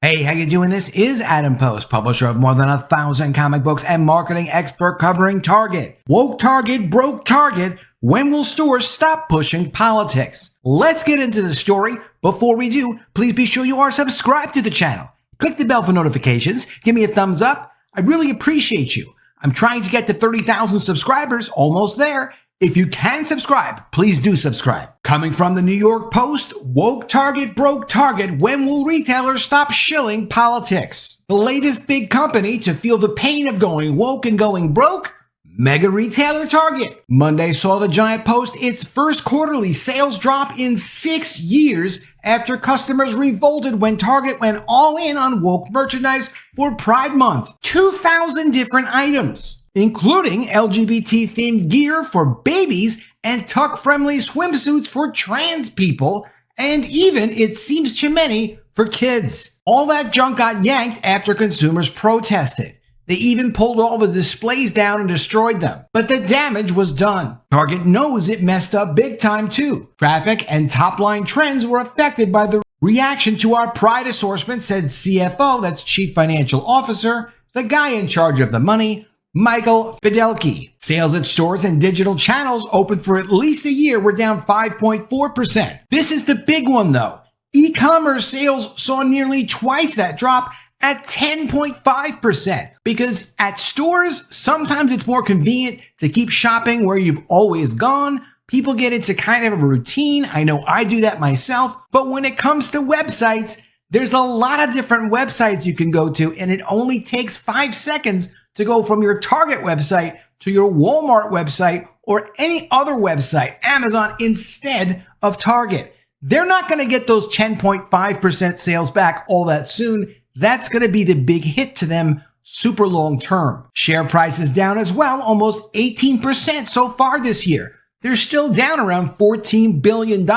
Hey, how you doing? This is Adam Post, publisher of more than 1,000 comic books and marketing expert covering Target. Woke Target, broke Target. When will stores stop pushing politics? Let's get into the story. Before we do, please be sure you are subscribed to the channel. Click the bell for notifications. Give me a thumbs up. I really appreciate you. I'm trying to get to 30,000 subscribers, almost there. If you can subscribe, please do subscribe. Coming from the New York Post, woke Target, broke Target. When will retailers stop shilling politics? The latest big company to feel the pain of going woke and going broke? Mega retailer Target. Monday saw the giant post its first quarterly sales drop in 6 years after customers revolted when Target went all in on woke merchandise for Pride Month. 2,000 different items, including LGBT-themed gear for babies and tuck-friendly swimsuits for trans people, and even, it seems to many, for kids. All that junk got yanked after consumers protested. They even pulled all the displays down and destroyed them. But the damage was done. Target knows it messed up big time too. Traffic and top-line trends were affected by the reaction to our Pride assortment, said CFO, that's Chief Financial Officer, the guy in charge of the money, Michael Fidelki. Sales at stores and digital channels open for at least a year were down 5.4%. This is the big one though. E-commerce sales saw nearly twice that drop at 10.5%, because at stores, sometimes it's more convenient to keep shopping where you've always gone. People get into kind of a routine. I know I do that myself. But when it comes to websites, there's a lot of different websites you can go to, and it only takes 5 seconds to go from your Target website to your Walmart website or any other website, Amazon, instead of Target. They're not going to get those 10.5% sales back all that soon. That's going to be the big hit to them super long term. Share price is down as well, almost 18% so far this year. They're still down around $14 billion,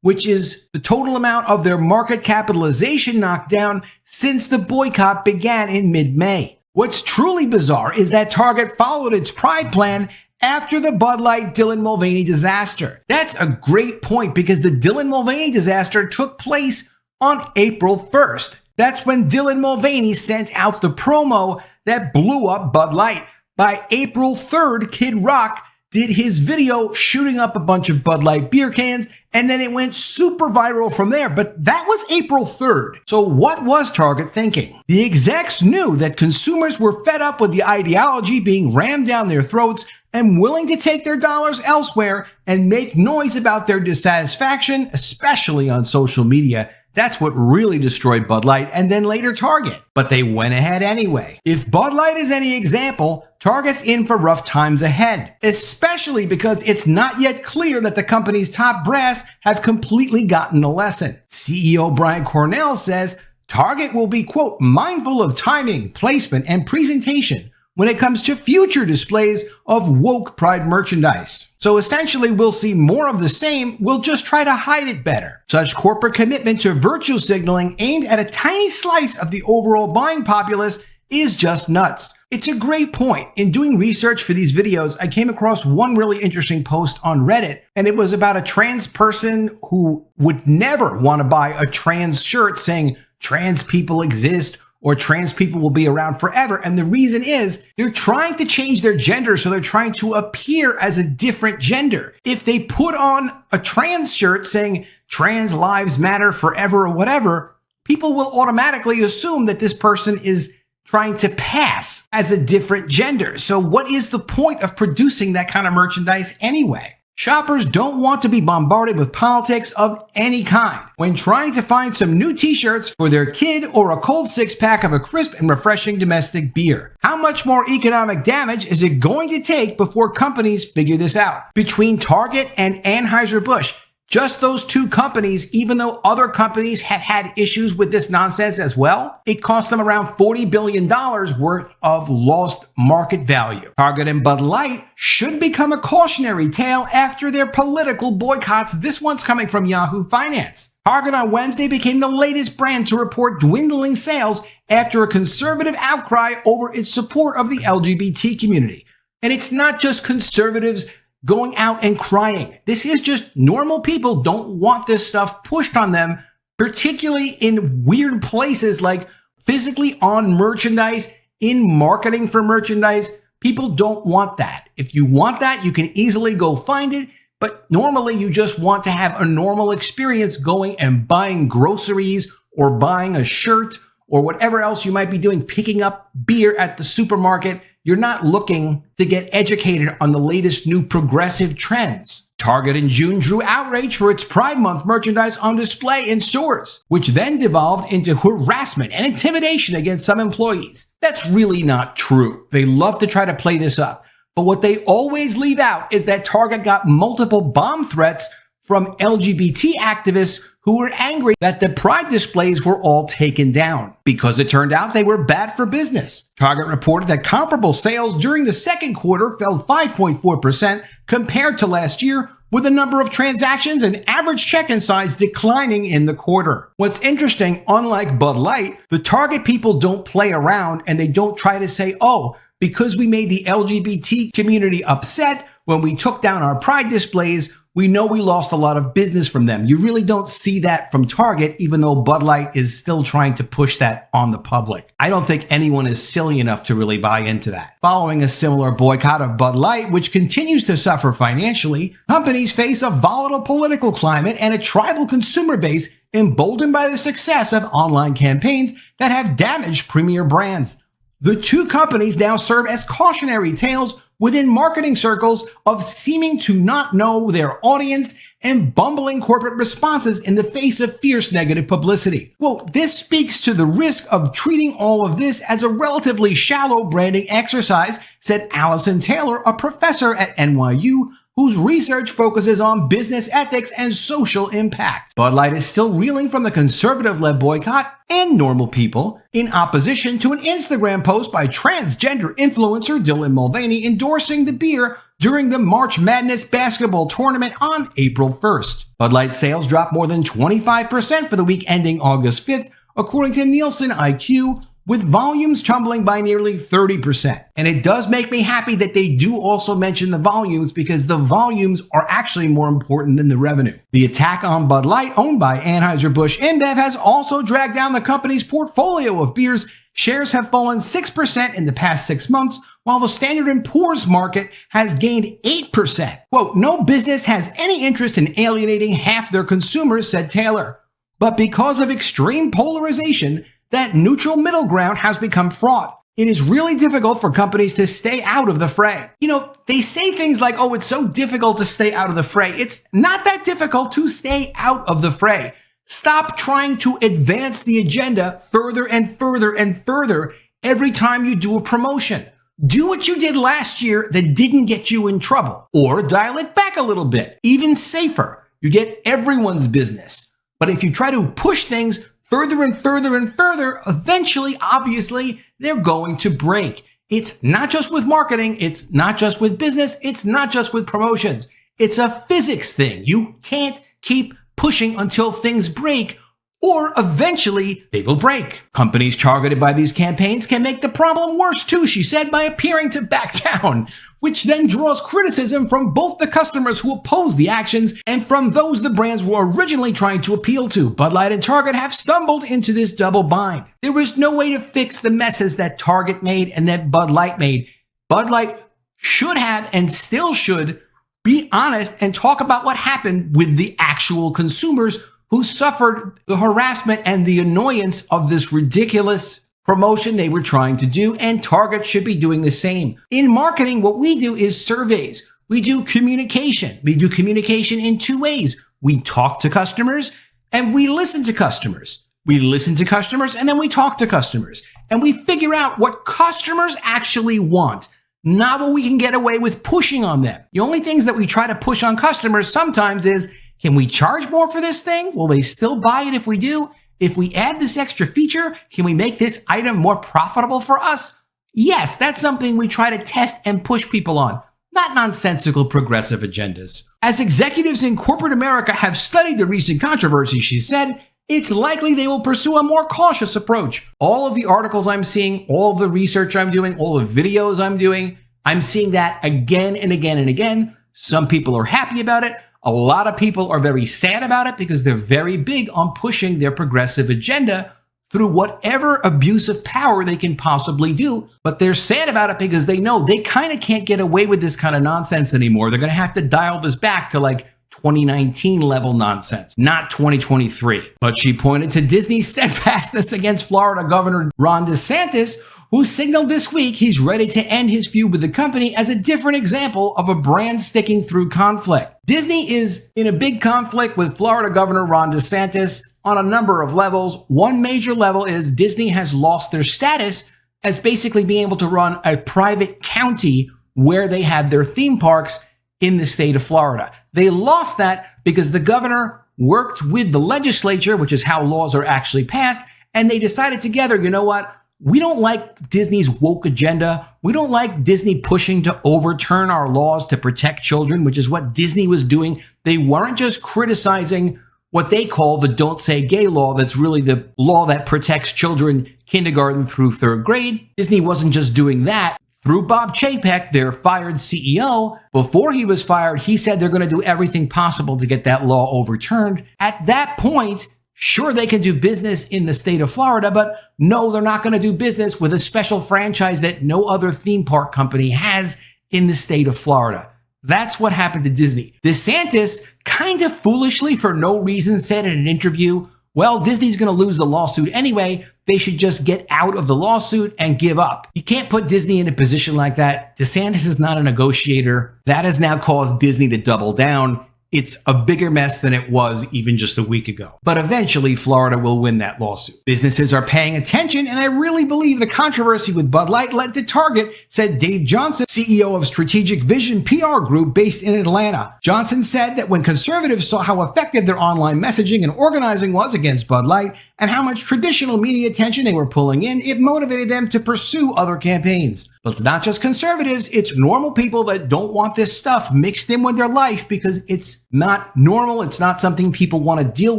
which is the total amount of their market capitalization knocked down since the boycott began in mid-May. What's truly bizarre is that Target followed its Pride plan after the Bud Light Dylan Mulvaney disaster. That's a great point because the Dylan Mulvaney disaster took place on April 1st. That's when Dylan Mulvaney sent out the promo that blew up Bud Light. By April 3rd, Kid Rock did his video shooting up a bunch of Bud Light beer cans, and then it went super viral from there. But that was April 3rd. So what was Target thinking? The execs knew that consumers were fed up with the ideology being rammed down their throats and willing to take their dollars elsewhere and make noise about their dissatisfaction, especially on social media. That's what really destroyed Bud Light and then later Target. But they went ahead anyway. If Bud Light is any example, Target's in for rough times ahead, especially because it's not yet clear that the company's top brass have completely gotten the lesson. CEO Brian Cornell says Target will be, quote, mindful of timing, placement, and presentation when it comes to future displays of woke Pride merchandise. So essentially, we'll see more of the same, we'll just try to hide it better. Such corporate commitment to virtue signaling aimed at a tiny slice of the overall buying populace is just nuts. It's a great point. In doing research for these videos, I came across one really interesting post on Reddit, and it was about a trans person who would never want to buy a trans shirt saying trans people exist or trans people will be around forever. And the reason is they're trying to change their gender, so they're trying to appear as a different gender. If they put on a trans shirt saying trans lives matter forever or whatever, people will automatically assume that this person is trying to pass as a different gender. So what is the point of producing that kind of merchandise anyway? Shoppers don't want to be bombarded with politics of any kind when trying to find some new t-shirts for their kid or a cold six-pack of a crisp and refreshing domestic beer. How much more economic damage is it going to take before companies figure this out? Between Target and Anheuser-Busch, just those two companies, even though other companies have had issues with this nonsense as well, it cost them around $40 billion worth of lost market value. Target and Bud Light should become a cautionary tale after their political boycotts. This one's coming from Yahoo Finance. Target on Wednesday became the latest brand to report dwindling sales after a conservative outcry over its support of the LGBT community. And it's not just conservatives going out and crying. This is just normal people don't want this stuff pushed on them particularly in weird places like physically on merchandise, in marketing for merchandise. People don't want that. If you want that, you can easily go find it. But normally you just want to have a normal experience going and buying groceries or buying a shirt or whatever else you might be doing, picking up beer at the supermarket. You're not looking to get educated on the latest new progressive trends. Target in June drew outrage for its Pride Month merchandise on display in stores, which then devolved into harassment and intimidation against some employees. That's really not true. They love to try to play this up. But what they always leave out is that Target got multiple bomb threats from LGBT activists who were angry that the Pride displays were all taken down because it turned out they were bad for business. Target reported that comparable sales during the second quarter fell 5.4% compared to last year, with the number of transactions and average check-in size declining in the quarter. What's interesting, unlike Bud Light, the Target people don't play around and they don't try to say, oh, because we made the LGBT community upset when we took down our Pride displays, we know we lost a lot of business from them. You really don't see that from Target, even though Bud Light is still trying to push that on the public. I don't think anyone is silly enough to really buy into that. Following a similar boycott of Bud Light, which continues to suffer financially, companies face a volatile political climate and a tribal consumer base emboldened by the success of online campaigns that have damaged premier brands. The two companies now serve as cautionary tales within marketing circles of seeming to not know their audience and bumbling corporate responses in the face of fierce negative publicity. Well, this speaks to the risk of treating all of this as a relatively shallow branding exercise, said Allison Taylor, a professor at NYU, whose research focuses on business ethics and social impact. Bud Light is still reeling from the conservative-led boycott and normal people in opposition to an Instagram post by transgender influencer Dylan Mulvaney endorsing the beer during the March Madness basketball tournament on April 1st. Bud Light sales dropped more than 25% for the week ending August 5th, according to Nielsen IQ, with volumes tumbling by nearly 30%. And it does make me happy that they do also mention the volumes, because the volumes are actually more important than the revenue. The attack on Bud Light, owned by Anheuser-Busch InBev, has also dragged down the company's portfolio of beers. Shares have fallen 6% in the past 6 months, while the Standard & Poor's market has gained 8%. Quote, no business has any interest in alienating half their consumers, said Taylor. But because of extreme polarization, that neutral middle ground has become fraught. It is really difficult for companies to stay out of the fray. You know, they say things like, oh, it's so difficult to stay out of the fray. It's not that difficult to stay out of the fray. Stop trying to advance the agenda further and further and further every time you do a promotion. Do what you did last year that didn't get you in trouble, or dial it back a little bit. Even safer, you get everyone's business. But if you try to push things further and further and further, eventually, obviously, they're going to break. It's not just with marketing. It's not just with business. It's not just with promotions. It's a physics thing. You can't keep pushing until things break, or eventually they will break. Companies targeted by these campaigns can make the problem worse too, she said, by appearing to back down, which then draws criticism from both the customers who oppose the actions and from those the brands were originally trying to appeal to. Bud Light and Target have stumbled into this double bind. There was no way to fix the messes that Target made and that Bud Light made. Bud Light should have and still should be honest and talk about what happened with the actual consumers who suffered the harassment and the annoyance of this ridiculous promotion they were trying to do, and Target should be doing the same. In marketing, what we do is surveys. We do communication. We do communication in two ways. We talk to customers and we listen to customers. We listen to customers and then we talk to customers. And we figure out what customers actually want, not what we can get away with pushing on them. The only things that we try to push on customers sometimes is, can we charge more for this thing? Will they still buy it if we do? If we add this extra feature, can we make this item more profitable for us? Yes, that's something we try to test and push people on, not nonsensical progressive agendas. As executives in corporate America have studied the recent controversy, she said, it's likely they will pursue a more cautious approach. All of the articles I'm seeing, all of the research I'm doing, all the videos I'm doing, I'm seeing that again and again and again. Some people are happy about it. A lot of people are very sad about it because they're very big on pushing their progressive agenda through whatever abuse of power they can possibly do. But they're sad about it because they know they kind of can't get away with this kind of nonsense anymore. They're going to have to dial this back to like 2019 level nonsense, not 2023. But she pointed to Disney's steadfastness against Florida Governor Ron DeSantis, who signaled this week he's ready to end his feud with the company as a different example of a brand sticking through conflict. Disney is in a big conflict with Florida Governor Ron DeSantis on a number of levels. One major level is Disney has lost their status as basically being able to run a private county where they have their theme parks in the state of Florida. They lost that because the governor worked with the legislature, which is how laws are actually passed, and they decided together, you know what? We don't like Disney's woke agenda. We don't like Disney pushing to overturn our laws to protect children, which is what Disney was doing. They weren't just criticizing what they call the Don't Say Gay law. That's really the law that protects children kindergarten through third grade. Disney wasn't just doing that. Through Bob Chapek, their fired CEO, before he was fired, he said they're going to do everything possible to get that law overturned. At that point, sure, they can do business in the state of Florida, but no, they're not going to do business with a special franchise that no other theme park company has in the state of Florida. That's what happened to Disney. DeSantis, kind of foolishly for no reason, said in an interview, well, Disney's going to lose the lawsuit anyway. They should just get out of the lawsuit and give up. You can't put Disney in a position like that. DeSantis is not a negotiator. That has now caused Disney to double down. It's a bigger mess than it was even just a week ago. But eventually, Florida will win that lawsuit. Businesses are paying attention, and I really believe the controversy with Bud Light led to Target, said Dave Johnson, CEO of Strategic Vision PR Group based in Atlanta. Johnson said that when conservatives saw how effective their online messaging and organizing was against Bud Light, and how much traditional media attention they were pulling in, it motivated them to pursue other campaigns. But it's not just conservatives, it's normal people that don't want this stuff mixed in with their life because it's not normal. It's not something people want to deal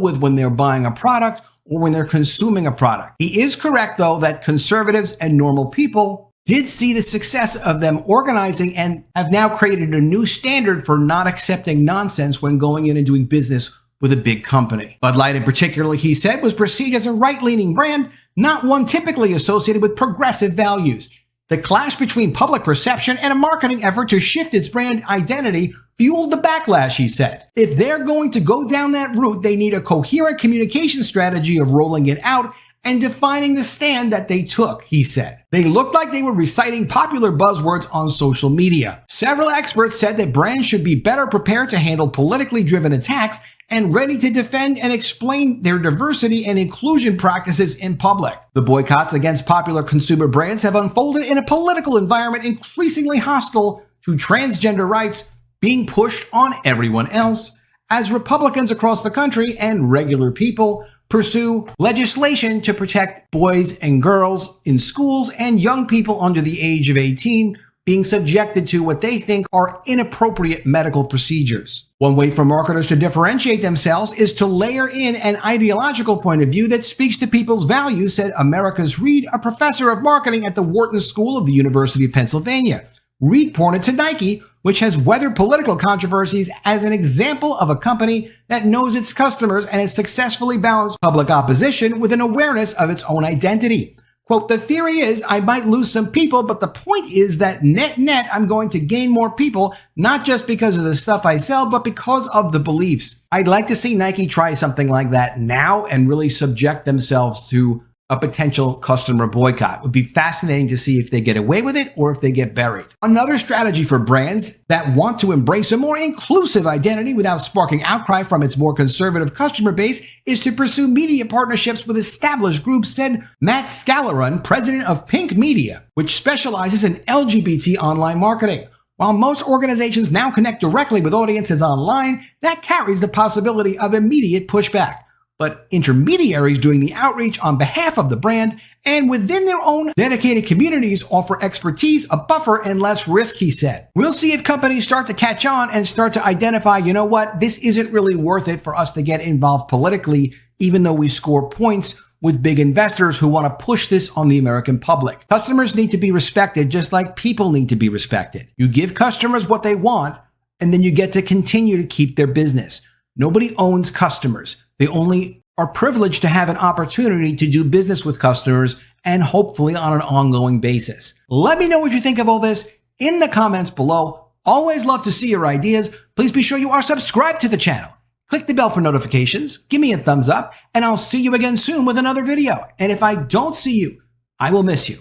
with when they're buying a product or when they're consuming a product. He is correct, though, that conservatives and normal people did see the success of them organizing and have now created a new standard for not accepting nonsense when going in and doing business with a big company. Bud Light in particular, he said, was perceived as a right-leaning brand, not one typically associated with progressive values. The clash between public perception and a marketing effort to shift its brand identity fueled the backlash, he said. If they're going to go down that route, they need a coherent communication strategy of rolling it out and defining the stand that they took, he said. They looked like they were reciting popular buzzwords on social media. Several experts said that brands should be better prepared to handle politically driven attacks and ready to defend and explain their diversity and inclusion practices in public. The boycotts against popular consumer brands have unfolded in a political environment increasingly hostile to transgender rights being pushed on everyone else, as Republicans across the country and regular people pursue legislation to protect boys and girls in schools and young people under the age of 18 being subjected to what they think are inappropriate medical procedures. One way for marketers to differentiate themselves is to layer in an ideological point of view that speaks to people's values, said America's Reed, a professor of marketing at the Wharton School of the University of Pennsylvania. Reed pointed to Nike, which has weathered political controversies, as an example of a company that knows its customers and has successfully balanced public opposition with an awareness of its own identity. Quote, the theory is I might lose some people, but the point is that net, I'm going to gain more people, not just because of the stuff I sell, but because of the beliefs. I'd like to see Nike try something like that now and really subject themselves to a potential customer boycott. It would be fascinating to see if they get away with it or if they get buried. Another strategy for brands that want to embrace a more inclusive identity without sparking outcry from its more conservative customer base is to pursue media partnerships with established groups, said Matt Scalaron, president of Pink Media, which specializes in LGBT online marketing. While most organizations now connect directly with audiences online, that carries the possibility of immediate pushback. But intermediaries doing the outreach on behalf of the brand and within their own dedicated communities offer expertise, a buffer, and less risk, he said. We'll see if companies start to catch on and start to identify, you know what, this isn't really worth it for us to get involved politically, even though we score points with big investors who want to push this on the American public. Customers need to be respected just like people need to be respected. You give customers what they want, and then you get to continue to keep their business. Nobody owns customers. They only are privileged to have an opportunity to do business with customers and hopefully on an ongoing basis. Let me know what you think of all this in the comments below. Always love to see your ideas. Please be sure you are subscribed to the channel. Click the bell for notifications, give me a thumbs up, and I'll see you again soon with another video. And if I don't see you, I will miss you.